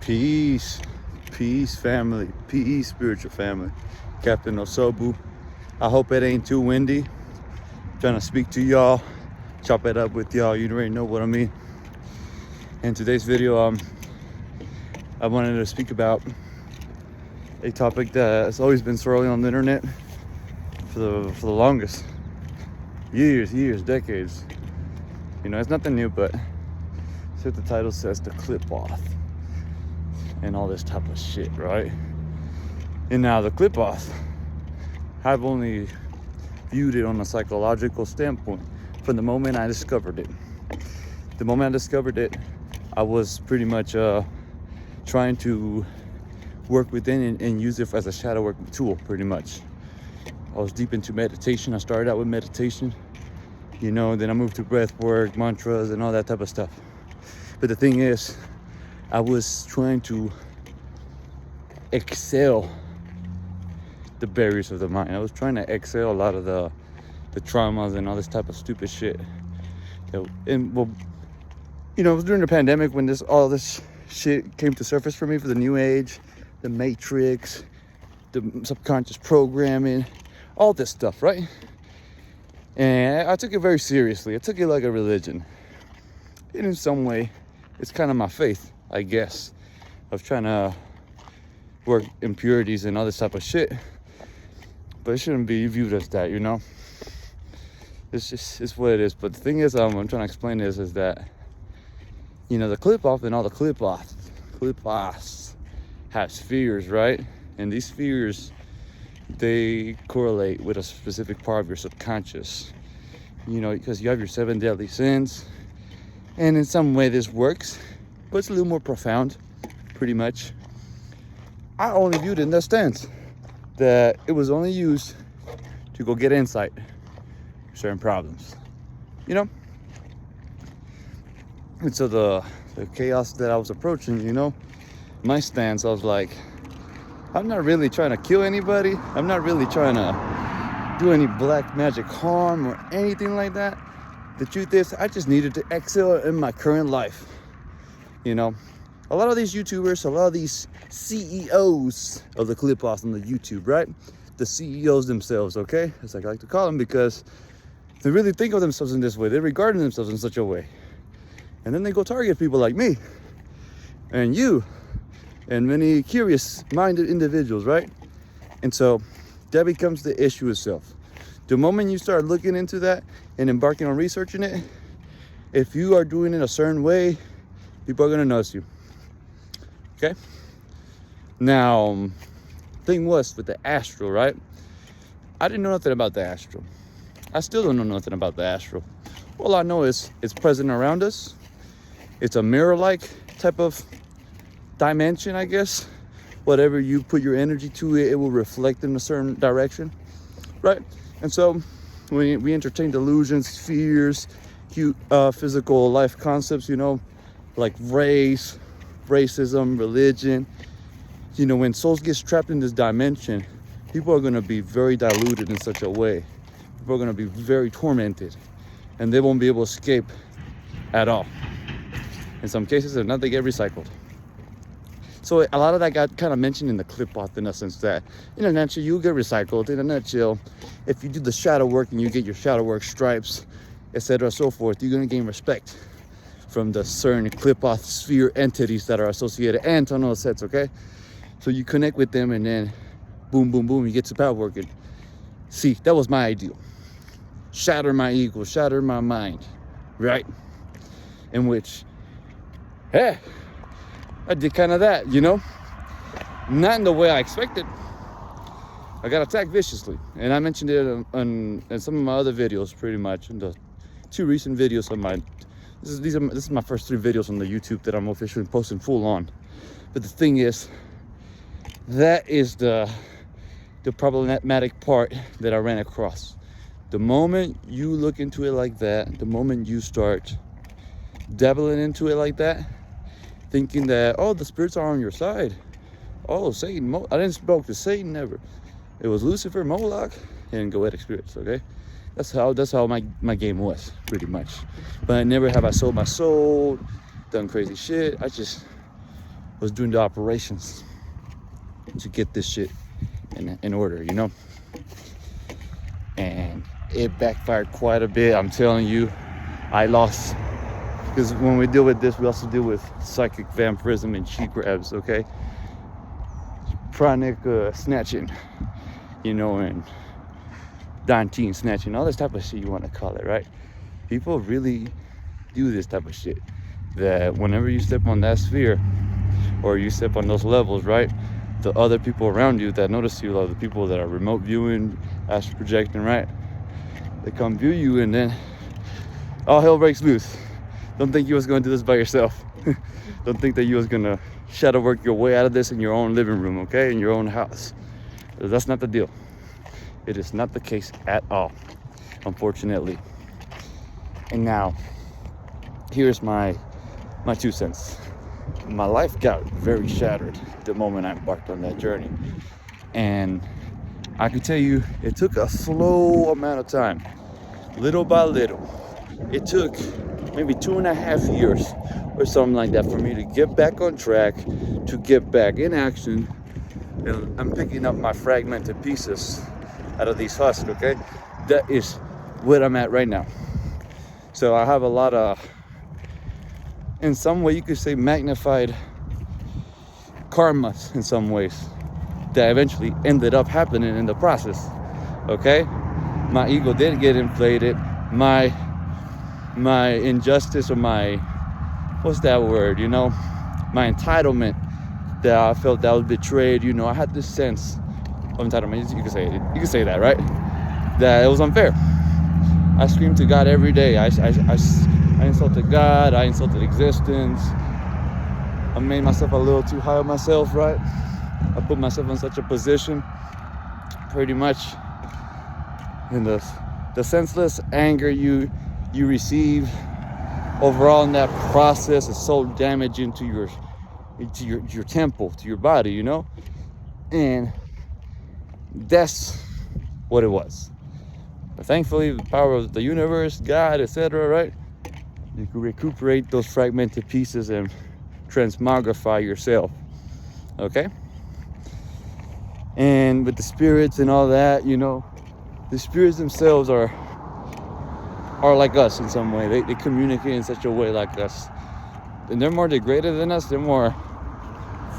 Peace, peace, family, peace, spiritual family. Captain Osobu. I hope it ain't too windy. Trying to speak to y'all, chop it up with y'all. You already know what I mean. In today's video, I wanted to speak about a topic that has always been swirling on the internet for the longest. Years, decades. You know, it's nothing new, but that's what the title says, the Qlippoth. And all this type of shit, right? And now the Qlippoth, I've only viewed it on a psychological standpoint from the moment I discovered it. The moment I discovered it, I was pretty much trying to work within and use it as a shadow work tool, pretty much. I was deep into meditation. I started out with meditation, you know, then I moved to breath work, mantras, and all that type of stuff. But the thing is, I was trying to excel the barriers of the mind. I was trying to excel a lot of the traumas and all this type of stupid shit. And well, you know, it was during the pandemic when all this shit came to surface for me, for the new age, the matrix, the subconscious programming, all this stuff, right? And I took it very seriously. I took it like a religion. And in some way, it's kind of my faith, I guess, of trying to work impurities and all this type of shit. But it shouldn't be viewed as that, you know? It's what it is. But the thing is, I'm trying to explain is that, you know, the Qlippoth and all the Qlippoths have spheres, right? And these spheres, they correlate with a specific part of your subconscious. You know, because you have your 7 deadly sins. And in some way this works, but it's a little more profound, pretty much. I only viewed it in that stance, that it was only used to go get insight to certain problems, you know? And so the chaos that I was approaching, you know, my stance, I was like, I'm not really trying to kill anybody. I'm not really trying to do any black magic harm or anything like that. The truth is, I just needed to excel in my current life. You know, a lot of these YouTubers, a lot of these CEOs of the Qlippoth on the YouTube, right? The CEOs themselves, okay? As I like to call them, because they really think of themselves in this way. They regard themselves in such a way. And then they go target people like me and you and many curious-minded individuals, right? And so that becomes the issue itself. The moment you start looking into that and embarking on researching it, if you are doing it a certain way, people are going to notice you. Okay? Now, thing was with the astral, right? I didn't know nothing about the astral. I still don't know nothing about the astral. All I know is it's present around us. It's a mirror-like type of dimension, I guess. Whatever you put your energy to it, it will reflect in a certain direction, right? And so we entertain delusions, fears, physical life concepts, you know, like race, racism, religion. You know, when souls get trapped in this dimension, people are going to be very diluted in such a way. People are going to be very tormented, and they won't be able to escape at all. In some cases, if not, they get recycled. So a lot of that got kind of mentioned in the Qlippoth, in a sense that, in a nutshell, you get recycled. In a nutshell, if you do the shadow work and you get your shadow work stripes, etc., so forth, you're going to gain respect from the certain Qlippoth sphere entities that are associated and tunnel sets, okay? So you connect with them, and then boom, boom, boom, you get to power working. See, that was my ideal. Shatter my ego, shatter my mind, right? In which, hey, I did kind of that, you know? Not in the way I expected. I got attacked viciously. And I mentioned it in some of my other videos, pretty much. In the 2 recent videos of mine. This is my first 3 videos on the YouTube that I'm officially posting full on. But the thing is, that is the problematic part that I ran across. The moment you look into it like that, the moment you start dabbling into it like that, thinking that, oh, the spirits are on your side. Oh, Satan, I didn't spoke to Satan ever. It was Lucifer, Moloch, and Goetic spirits, okay? That's how my game was, pretty much. But never have I sold my soul, done crazy shit. I just was doing the operations to get this shit in order, you know? And it backfired quite a bit. I'm telling you, I lost, because when we deal with this, we also deal with psychic vampirism and cheek grabs, okay? Pranic snatching, you know, and Dantine snatching, all this type of shit you want to call it, right? People really do this type of shit. That whenever you step on that sphere, or you step on those levels, right? The other people around you that notice you, like the people that are remote viewing, astral projecting, right? They come view you, and then all hell breaks loose. Don't think you was going to do this by yourself. Don't think that you was gonna shadow work your way out of this in your own living room, okay? In your own house. That's not the deal. It is not the case at all, unfortunately. And now, here's my 2 cents. My life got very shattered the moment I embarked on that journey. And I can tell you, it took a slow amount of time, little by little. It took maybe 2.5 years or something like that for me to get back on track, to get back in action. And I'm picking up my fragmented pieces out of these husks, okay? That is what I'm at right now. So I have a lot of, in some way you could say, magnified karmas in some ways that eventually ended up happening in the process, okay? My ego did get inflated. My injustice, or my, what's that word, you know? My entitlement, that I felt that I was betrayed, you know? I had this sense of entitlement, you could say it. You could say that, right? That it was unfair. I screamed to God every day. I insulted God. I insulted existence. I made myself a little too high on myself, right? I put myself in such a position, pretty much. And the senseless anger you receive overall in that process is so damaging to your temple, to your body, you know? And that's what it was. But thankfully, the power of the universe, God, etc., right? You can recuperate those fragmented pieces and transmogrify yourself, okay? And with the spirits and all that, you know, the spirits themselves are like us in some way. They communicate in such a way like us. And they're more degraded than us. They're more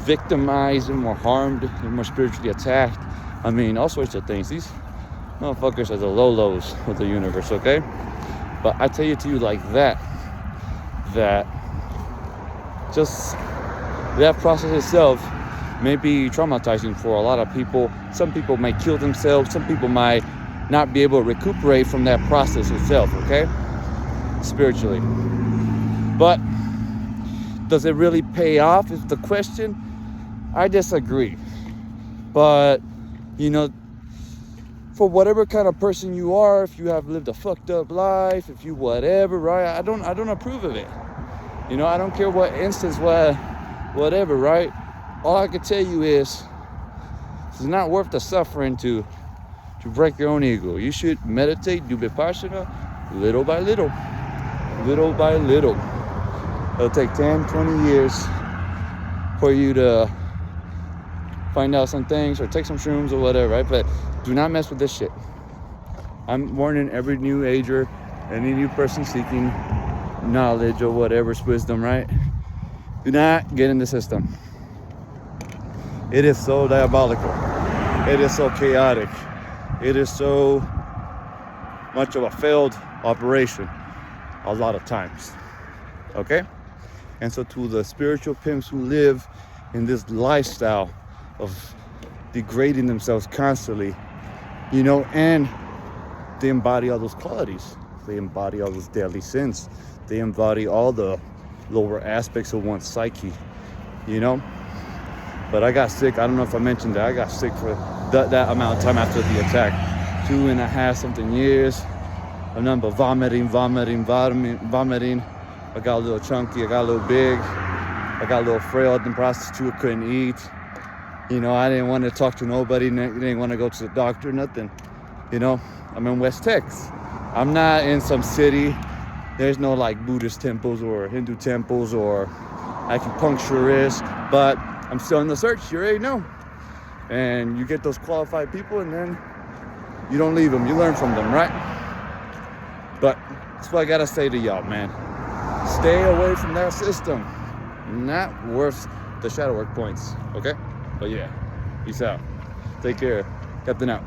victimized and more harmed. They're more spiritually attacked. I mean, all sorts of things. These motherfuckers are the low-lows of the universe, okay? But I tell you to you like that just that process itself may be traumatizing for a lot of people. Some people might kill themselves. Some people might not be able to recuperate from that process itself, okay? Spiritually. But does it really pay off is the question. I disagree. But, you know, for whatever kind of person you are, if you have lived a fucked up life, if you whatever, right? I don't approve of it. You know, I don't care what instance, whatever, right? All I can tell you is it's not worth the suffering to break your own ego. You should meditate, do vipassana, little by little. Little by little. It'll take 10, 20 years for you to find out some things or take some shrooms or whatever, right? But do not mess with this shit. I'm warning every new ager, any new person seeking knowledge or whatever's wisdom, right? Do not get in the system. It is so diabolical. It is so chaotic. It is so much of a failed operation a lot of times. Okay? And so to the spiritual pimps who live in this lifestyle of degrading themselves constantly, you know, and they embody all those qualities. They embody all those deadly sins. They embody all the lower aspects of one's psyche, you know? But I got sick. I don't know if I mentioned that. I got sick for that amount of time after the attack. 2.5 something years. I remember vomiting. I got a little chunky. I got a little big. I got a little frail in the process too. I couldn't eat. You know, I didn't want to talk to nobody. Didn't want to go to the doctor, nothing. You know, I'm in West Texas. I'm not in some city. There's no like Buddhist temples or Hindu temples or acupuncturist, but I'm still in the search. You already know. And you get those qualified people, and then you don't leave them. You learn from them, right? But that's what I gotta say to y'all, man. Stay away from that system. Not worth the shadow work points, okay? But yeah, peace out. Take care. Captain out.